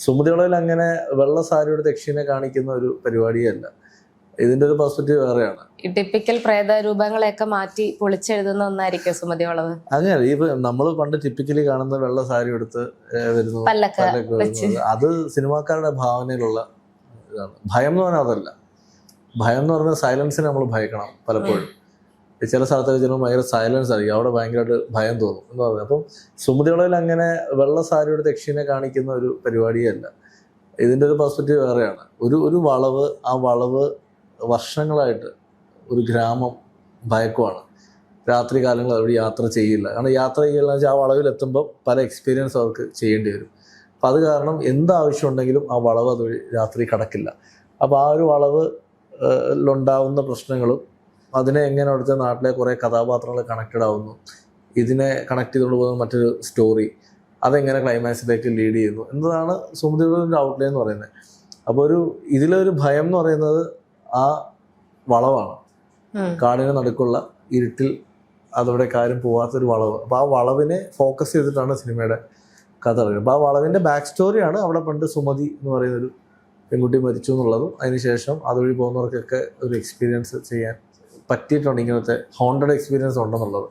സുമതിവളവിൽ അങ്ങനെ വെള്ള സാരിയുടെ ദക്ഷിണെ കാണിക്കുന്ന ഒരു പരിപാടിയല്ല. ഇതിന്റെ ഒരു പെർസ്പെക്റ്റീവ് വേറെയാണ്. ഈ ടിപ്പിക്കൽ പ്രേത രൂപങ്ങളെയൊക്കെ മാറ്റി പൊളിച്ചെഴുതുന്ന ഒന്നായിരിക്കും സുമതി വളവ്. അങ്ങനെ ഈ നമ്മൾ പണ്ട് ടിപ്പിക്കലി കാണുന്ന വെള്ള സാരി എടുത്ത് വരുന്നു, പല്ലക്ക് വരുന്നത് അത് സിനിമാക്കാരുടെ ഭാവനയിലുള്ള ഇതാണ്. ഭയം എന്ന് പറഞ്ഞാൽ അതല്ല. ഭയം എന്ന് പറഞ്ഞാൽ സൈലൻസിനെ നമ്മൾ ഭയക്കണം പലപ്പോഴും. ചില സ്ഥലത്തൊക്കെ ചിലപ്പോൾ ഭയങ്കര സൈലൻസ് ആയിരിക്കും, അവിടെ ഭയങ്കരമായിട്ട് ഭയം തോന്നും എന്ന് പറഞ്ഞത്. അപ്പം സുമതിവളവിൽ അങ്ങനെ വെള്ള സാരിയുടെ ദക്ഷിണെ കാണിക്കുന്ന ഒരു പരിപാടിയല്ല. ഇതിൻ്റെ ഒരു പെർസ്പെക്റ്റീവ് വേറെയാണ്. ഒരു വളവ്, ആ വളവ് വർഷങ്ങളായിട്ട് ഒരു ഗ്രാമം ഭയക്കുവാണ്. രാത്രി കാലങ്ങളിൽ അവിടെ യാത്ര ചെയ്യില്ല. കാരണം യാത്ര ചെയ്യുക വെച്ചാൽ ആ വളവിലെത്തുമ്പോൾ പല എക്സ്പീരിയൻസ് അവർക്ക് ചെയ്യേണ്ടി വരും. അപ്പം അത് കാരണം എന്താവശ്യം ഉണ്ടെങ്കിലും ആ വളവ് അത് രാത്രി കടക്കില്ല. അപ്പോൾ ആ ഒരു വളവിലുണ്ടാവുന്ന പ്രശ്നങ്ങളും അതിനെ എങ്ങനെ അവിടുത്തെ നാട്ടിലെ കുറേ കഥാപാത്രങ്ങൾ കണക്റ്റഡ് ആവുന്നു, ഇതിനെ കണക്ട് ചെയ്തുകൊണ്ട് പോകുന്ന മറ്റൊരു സ്റ്റോറി, അതെങ്ങനെ ക്ലൈമാക്സിലേക്ക് ലീഡ് ചെയ്യുന്നു എന്നതാണ് സുമതിവളവിൻ്റെ ഔട്ട്ലൈൻ എന്ന് പറയുന്നത്. അപ്പോൾ ഇതിലൊരു ഭയം എന്ന് പറയുന്നത് ആ വളവാണ്. കാടിന് നടുക്കുള്ള ഇരുട്ടിൽ അതവിടെ കാര്യം പോകാത്തൊരു വളവ്. അപ്പോൾ ആ വളവിനെ ഫോക്കസ് ചെയ്തിട്ടാണ് സിനിമയുടെ കഥ പറയുന്നത്. അപ്പോൾ ആ വളവിൻ്റെ ബാക്ക് സ്റ്റോറിയാണ് അവിടെ പണ്ട് സുമതി എന്ന് പറയുന്നൊരു പെൺകുട്ടി മരിച്ചു എന്നുള്ളതും അതിനുശേഷം അതുവഴി പോകുന്നവർക്കൊക്കെ ഒരു എക്സ്പീരിയൻസ് ചെയ്യാൻ പറ്റിയിട്ടുണ്ട്, ഇങ്ങനത്തെ ഹോണ്ടഡ് എക്സ്പീരിയൻസ് ഉണ്ടെന്നുള്ളത്.